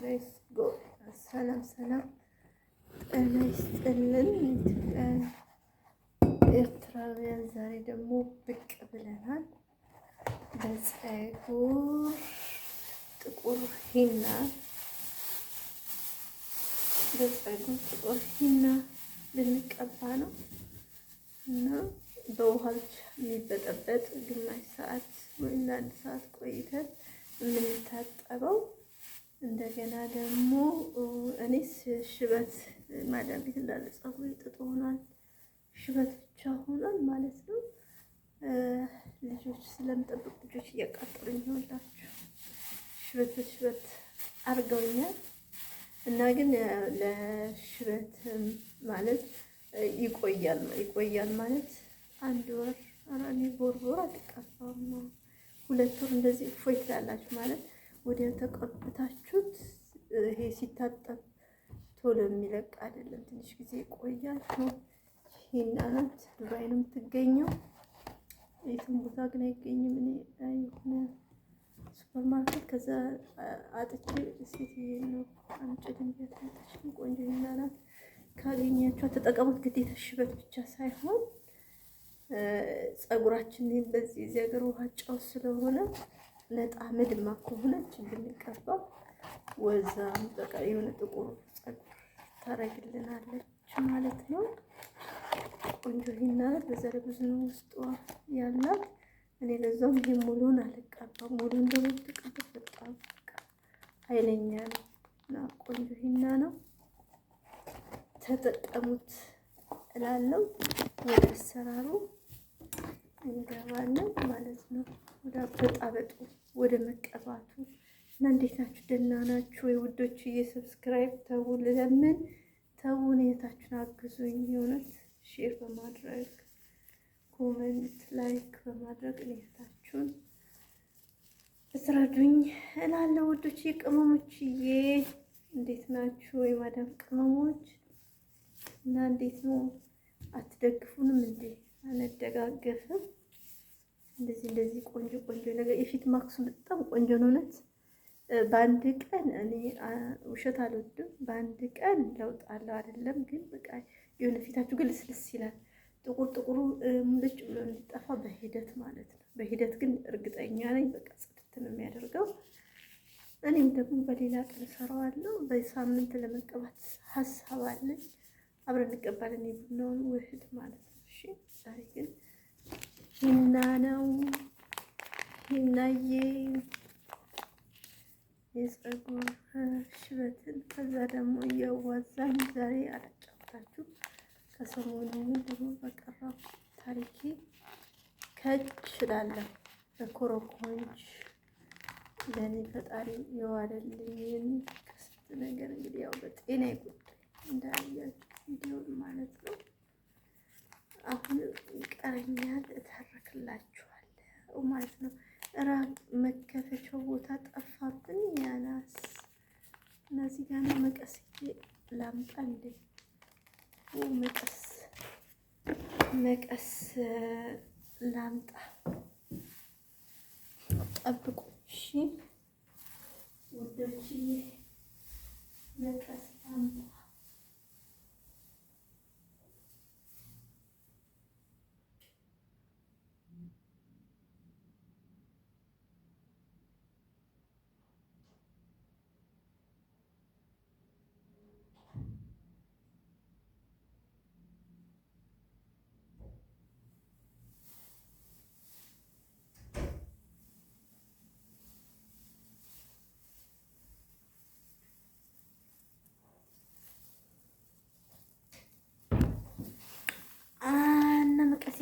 ሌትስ ጎ። ሰላም ሰላም፣ ጤና ይስጥልን ኢትዮጵያን ኤርትራውያን። ዛሬ ደግሞ ብቅ ብለናል በፀጉር ጥቁር ሂና ልንቀባ ነው እና በውሃ ብቻ የሚበጠበጥ ግማሽ ሰዓት ወይም ለአንድ ሰዓት ቆይተን የምንታጠበው። እንደገና ደግሞ እኔስ ሽበት ማዳም ቤት እንዳለ ፀጉሬ ጥጥ ሆኗል። ሽበት ብቻ ሆኗል ማለት ነው። ልጆች ስለምጠብቅ ልጆች እያቃጠሉኝ ይሆንላችሁ ሽበት አድርገውኛል። እና ግን ለሽበት ማለት ይቆያል ማለት አንድ ወር አራኔ ቦርቦር አትቀባም ነው 2 ወር እንደዚህ እፎይ ትላላችሁ ማለት ወዲያው ተቀብታችሁት ይሄ ሲታጠብ ቶሎ የሚለቅ አይደለም፣ ትንሽ ጊዜ ይቆያል ነው። ይሄን አናት ዱባይ ነው የምትገኘው። የትም ቦታ ግን አይገኝም። እኔ የሆነ ሱፐርማርኬት ከዛ አጥቼ ሴትዬ ነው አምጪልኝ ያታለች። ቆንጆ ናት። ካገኛችሁ ተጠቀሙት። ግዴታ ሽበት ብቻ ሳይሆን ፀጉራችንን በዚህ ሀገር ውሃ ጨው ስለሆነ ነጣ ምድማ ከሆነች ብንቀባ ወዛም በቃ የሆነ ጥቁር ፀጉር ታረግልናለች ማለት ነው። ቆንጆ ሂና በዛ ላይ ብዙ ነው ውስጧ ያላት። እኔ ለዛውም ይሄ ሙሉን አልቀባም። ሙሉን ደግሞ ተቀብቶ በጣም ኃይለኛ ነው እና ቆንጆ ሂና ነው። ተጠቀሙት እላለሁ። ወደ አሰራሩ እንገባለን ማለት ነው። ወደ አበጣበጡ ወደ መቀባቱ እና እንዴት ናችሁ? ደህና ናችሁ ወይ ውዶች? እየሰብስክራይብ ተው ለምን ተውን፣ የታችሁን አግዙኝ። የሆነት ሼር በማድረግ ኮሜንት ላይክ በማድረግ እኔታችሁን እስረዱኝ እላለሁ ውዶች። ቅመሞችዬ እንዴት ናችሁ ወይ ማዳም ቅመሞች? እና እንዴት ነው? አትደግፉንም እንዴ? አንደጋገፍም? እንደዚህ ቆንጆ ነገር የፊት ማክሱ በጣም ቆንጆ ነው እውነት። በአንድ ቀን እኔ ውሸት አልወድም። በአንድ ቀን ለውጥ አለው አይደለም፣ ግን በቃ የሆነ ፊታችሁ ግን ልስልስ ይላል። ጥቁሩ ሙልጭ ብሎ እንዲጠፋ በሂደት ማለት ነው። በሂደት ግን እርግጠኛ ነኝ በቃ ጽድት ነው የሚያደርገው። እኔም ደግሞ በሌላ ቀን እሰራዋለሁ። በሳምንት ለመቀባት ሀሳብ አለኝ። አብረን እንቀባለን የቡናውን ውህድ ማለት ነው። እሺ ዛሬ ግን ሂና ነው። ሂናዬ የፀጉር ሽበትን ከዛ ደግሞ እያዋዛኝ ዛሬ አላጫውታችሁ። ከሰሞኑ ደግሞ በቀረው ታሪኬ ከች እላለሁ። በኮረኮንች ለእኔ ፈጣሪ የዋለልኝን ከስንት ነገር እንግዲህ ያው በጤና ጉዳይ እንዳያችሁ ቪዲዮን ማለት ነው። አሁን ይቀረኛል እተርክላችኋለሁ ማለት ነው። መከፈቻው ቦታ ጠፋብን። ያናስ እነዚህ ጋር ነው። መቀስዬ ላምጣ እንዴ? መቀስ ላምጣ። ጠብቁ እሺ ውዶችዬ። መቀስ ላምጣ።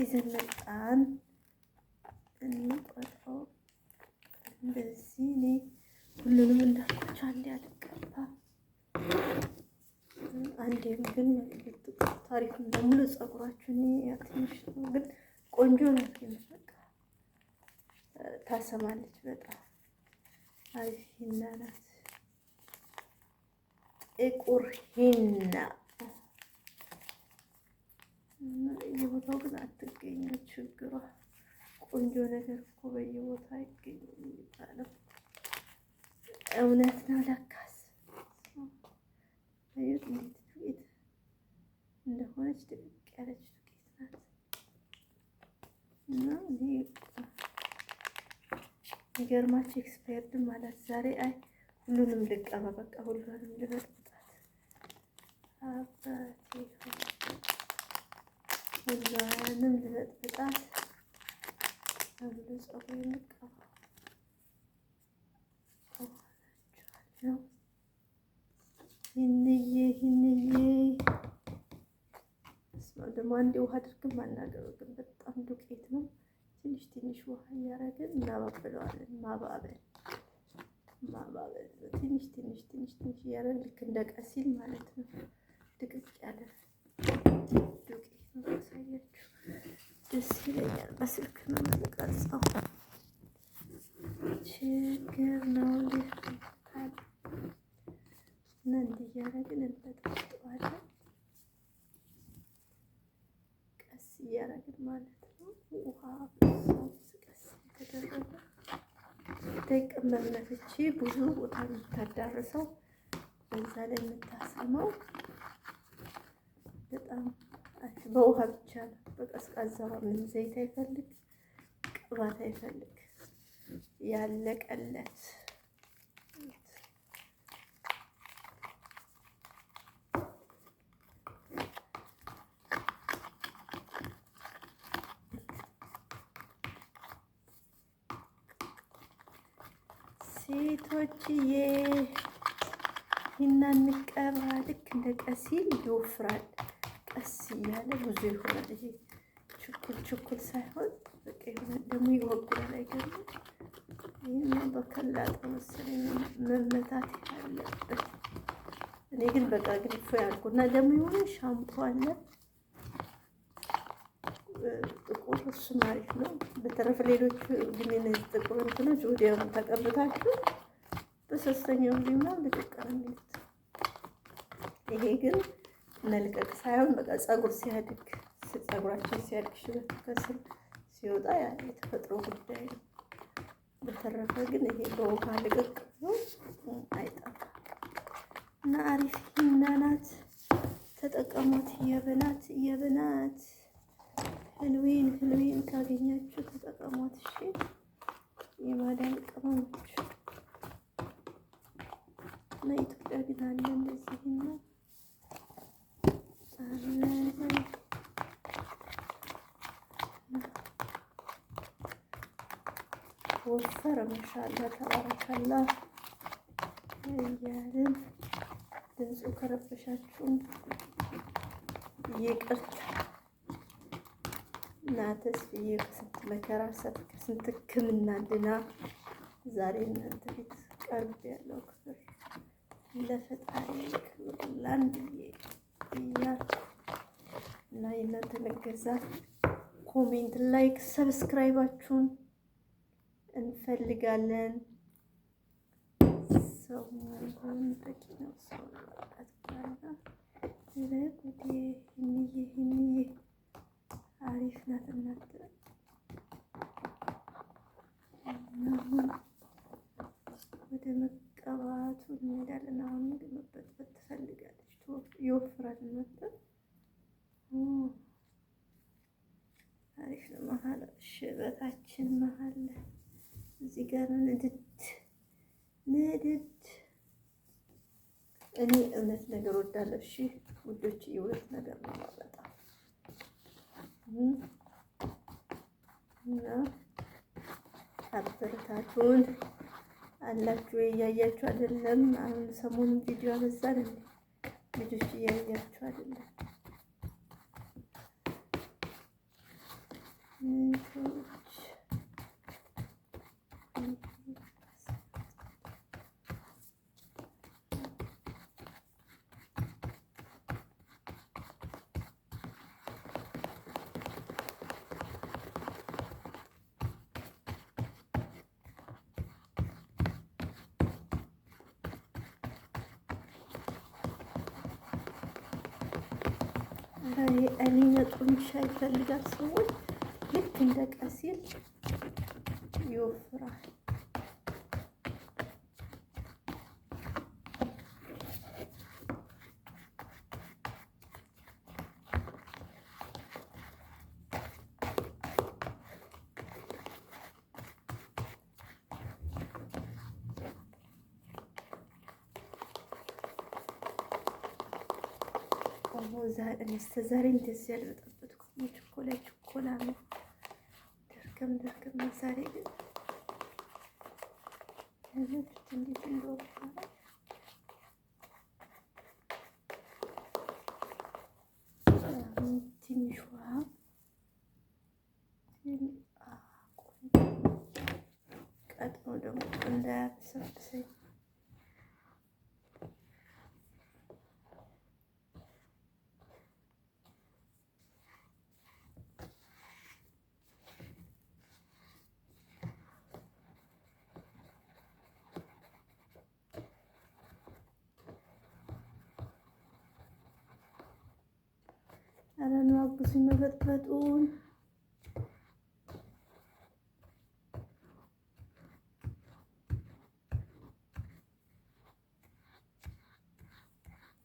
ይዘን መጣን። እንቆጥረው እንደዚህ። እኔ ሁሉንም እንዳልኳቸው አንዴ አልቀባም። አንዴም ግን ታሪኩን በሙሉ ፀጉራችሁን ትንሽ ነው ግን ቆንጆ ነው። ግን በቃ ታሰማለች። በጣም አሪፍ ሂና ናት። ጥቁር ሂና በየቦታው ግን አትገኝም። ችግሯ ቆንጆ ነገር እኮ በየቦታው አይገኝም የሚባለው እውነት ነው ለካስ። አዩት እንዴት ዱቄት እንደሆነች ድቅቅ ያለች ዱቄት ናት። እና የሚገርማችሁ ኤክስፓየርድ ማለት ዛሬ ሁሉንም ልቀባ በቃ ሁሉንም ልበጥብጣት። አባቴ ሁሉንም ልበጥብጣት። አሁን ፀጉሬ ልቀባ ነው። ይህንዬ ደግሞ አንዴ ውሃ አድርግም አናገርግም። በጣም ዱቄት ነው። ትንሽ ትንሽ ውሃ እያደረግን እናባብለዋለን። ማባበል ትንሽ እያደረግን ልክ እንደ ቀሲል ማለት ነው። ድቅቅ ያለ ዱቄት ነው። ያሳያችሁ ደስ ይለኛል። በስልክ ነው የምንቀርጸው። ችግር ነው እና እንዲህ እያደረግን እንበጥብጠዋለን። ቀስ እያደረግን ማለት ነው። ውሃ ቀስ የተደረገ ተቀመመች። ብዙ ቦታ የምታዳርሰው በዛ ላይ የምታሰመው በጣም በውሃ ብቻ ነው። በቀዝቃዛ ምን ዘይት አይፈልግ፣ ቅባት አይፈልግ። ያለቀለት ሴቶችዬ ይህን እንቀባ። ልክ እንደ ቀሲል ይወፍራል። ቀስ እያለ ብዙ ይሆናል። ይሄ ችኩል ሳይሆን በቃ የሆነ ደግሞ ይወጉራል። አይገርምም? ይህን በከላጣ መሰለኝ መመታት ያለበት። እኔ ግን በቃ ግሪፎ ያልኩ እና ደግሞ የሆነ ሻምፖ አለ ጥቁር፣ እሱም አሪፍ ነው። በተረፈ ሌሎቹ ግን እነዚህ ጥቁር እንትኖች ወዲያውኑ ተቀብታችሁ በሶስተኛው ጊዜ ምናምን ልቅቅ ነው የሚሉት። ይሄ ግን መልቀቅ ሳይሆን በቃ ፀጉር ሲያድግ ፀጉራችን ሲያድግ ሽበቱ ከስር ሲወጣ የተፈጥሮ ጉዳይ ነው። በተረፈ ግን ይሄ በውሃ ልቅቅ ነው አይጠፋም እና አሪፍ ሂና ናት። ተጠቀሙት። የበናት ህልዌን ካገኛችሁ ተጠቀሟት። እሺ የማዳም ቅመሞች እና ኢትዮጵያ ግን አለ እንደዚህ ነው አለ። ወፈረ ማሻአላ ተባረካላ እያልን ድምፁ ከረበሻችሁን ይቅርታ። እና ተስፍዬ ከስንት መከራ ከስንት ሕክምና ድና ዛሬ እናንተ ቤት ቀርብ ያለው ክብር ለፈጣሪ ክብር ላንድዬ እያልኩ እና የእናንተ መገዛ ኮሜንት፣ ላይክ፣ ሰብስክራይባችሁን እንፈልጋለን። ሰው መሆን በቂ ነው። ሰው ማውጣት ባላ ለጉዴ ይህንዬ አሪፍ ናት እናት። አሁን ወደ መቀባቱ እንሄዳለን። አሁን ግን መበጥበጥ ትፈልጋለች። ይወፍራል እናት። አሪፍ ነው። መሀል ሽበታችን መሀል እዚህ ጋር ንድድ እኔ እውነት ነገር ወዳለሁ። እሺ ውዶች፣ የእውነት ነገር ነው በጣም እና አበረታቱን አላችሁ። እያያችሁ አይደለም? አሁን ሰሞኑን ቪዲዮ አበዛን እንዴ? ልጆች እያያችሁ አይደለም? እኔ ጡንቻ ይፈልጋል። ሰዎች ልክ እንደ ቀሲል ይወፍራል። ደግሞ እስከ ዛሬ እንደዚህ ያልበጠበጥኩት ችኮላ ነው። ደርገም ዛሬ ግን እንዴት እንደወጣ ትንሽ ውሃ ቀጥኖ ደግሞ እንዳያበሰብሰኝ አረኑ አጉዚ መበጥበጡን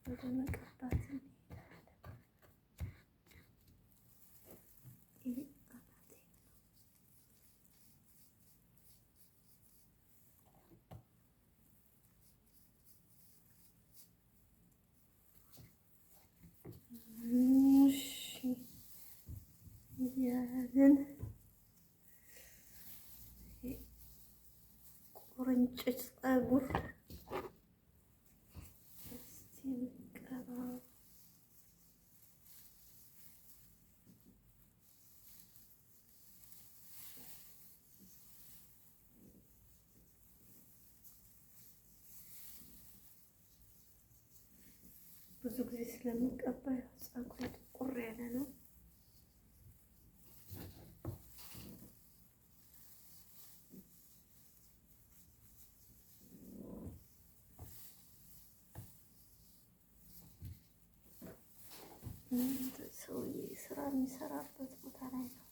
ወደ መቀባት ያንን ቁርንጭት ፀጉር ብዙ ጊዜ ስለምቀባ ፀጉሬ ጥቁር ያለ ነው። ሰውዬ ስራ የሚሰራበት ቦታ ላይ ነው።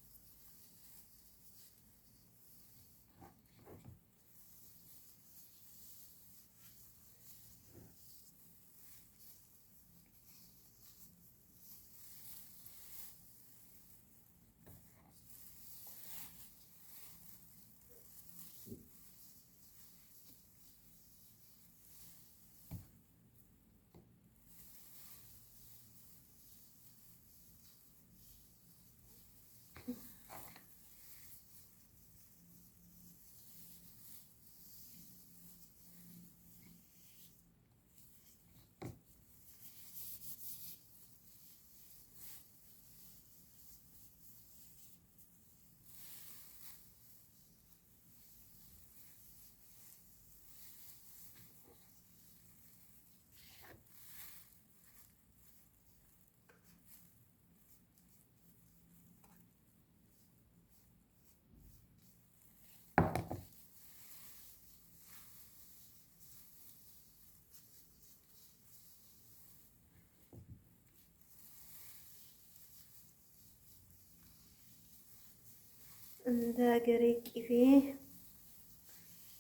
እንደ ሀገሬ ቅቤ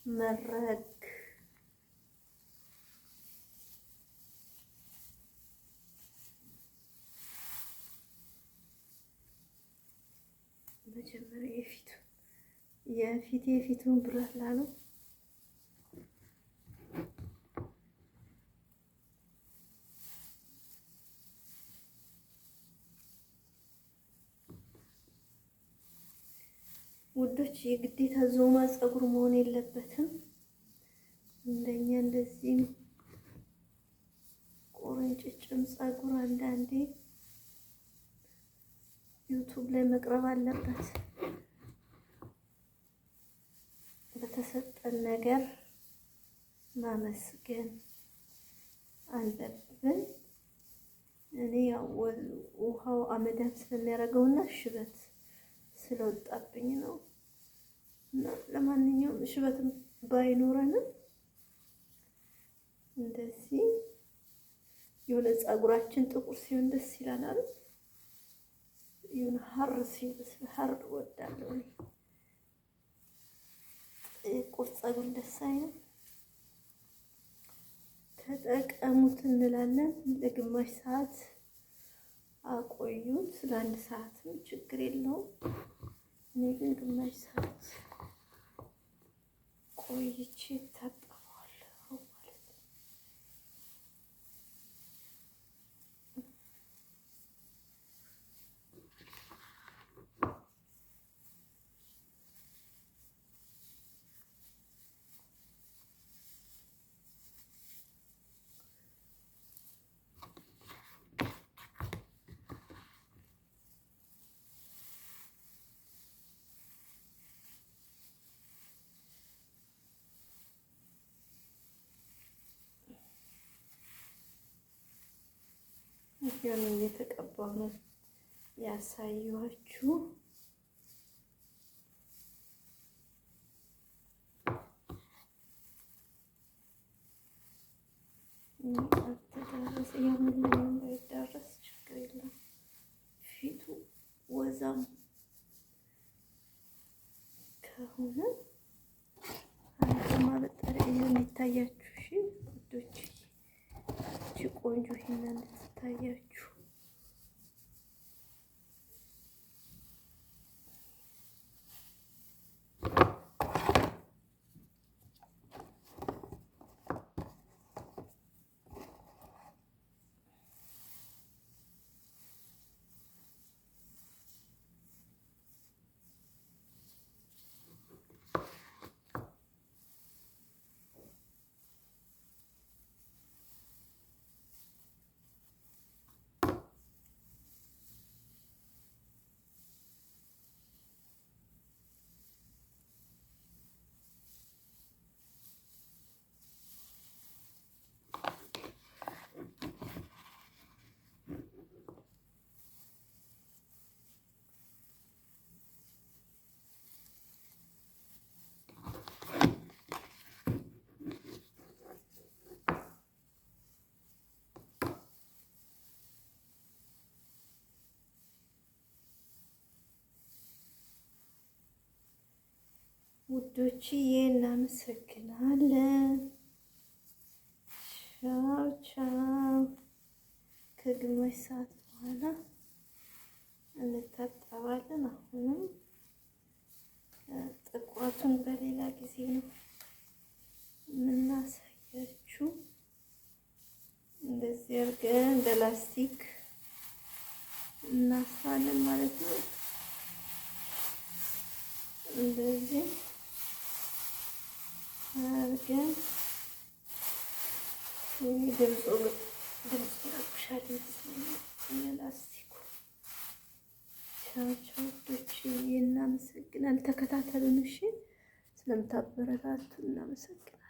መረግ መጀመሪያ የፊቱን ብላላ ነው። ውዶች የግዴታ ዞማ ፀጉር መሆን የለበትም። እንደኛ እንደዚህ ቁርንጭጭም ፀጉር አንዳንዴ ዩቱብ ላይ መቅረብ አለበት። በተሰጠን ነገር ማመስገን አለብን። እኔ ያው ውሃው አመዳም ስለሚያደርገውና ሽበት ስለወጣብኝ ነው። እና ለማንኛውም ሽበትም ባይኖረንም እንደዚህ የሆነ ፀጉራችን ጥቁር ሲሆን ደስ ይላል አይደል? የሆነ ሀር ሲል ሀር ወዳለው ጥቁር ፀጉር ደስ አይልም። ተጠቀሙት እንላለን። ለግማሽ ሰዓት አቆዩት። ለአንድ ሰዓትም ችግር የለውም። እኔ ግን ግማሽ ሰዓት ቆይቼ ታጠበዋለሁ ማለት ነው። ይሄን እየተቀባሁ ነው ያሳየኋችሁ። አልተዳረሰ የምንለው ባይዳረስ ችግር የለም። ፊቱ ወዛም ከሆነ አንተ ማበጠሪያ የሚታያችሁ እሺ ውዶች፣ እቺ ቆንጆ ሂና እንድትታያችሁ ውዶችዬ እናመሰግናለን። ቻው ቻው። ከግማሽ ሰዓት በኋላ እንታጠባለን። አሁንም ጥቋቱን በሌላ ጊዜ ነው የምናሳያችሁ። እንደዚህ አድርገን እንደ ላስቲክ እናስራለን ማለት ነው። እንደዚህ አድርገን ድምፁ ይረብሻል ይመስለኛል ላስቲኩ። ቻው ቻው ውዶች እናመሰግናለን። ተከታተሉን እሺ። ስለምታበረታቱ እናመሰግናለን።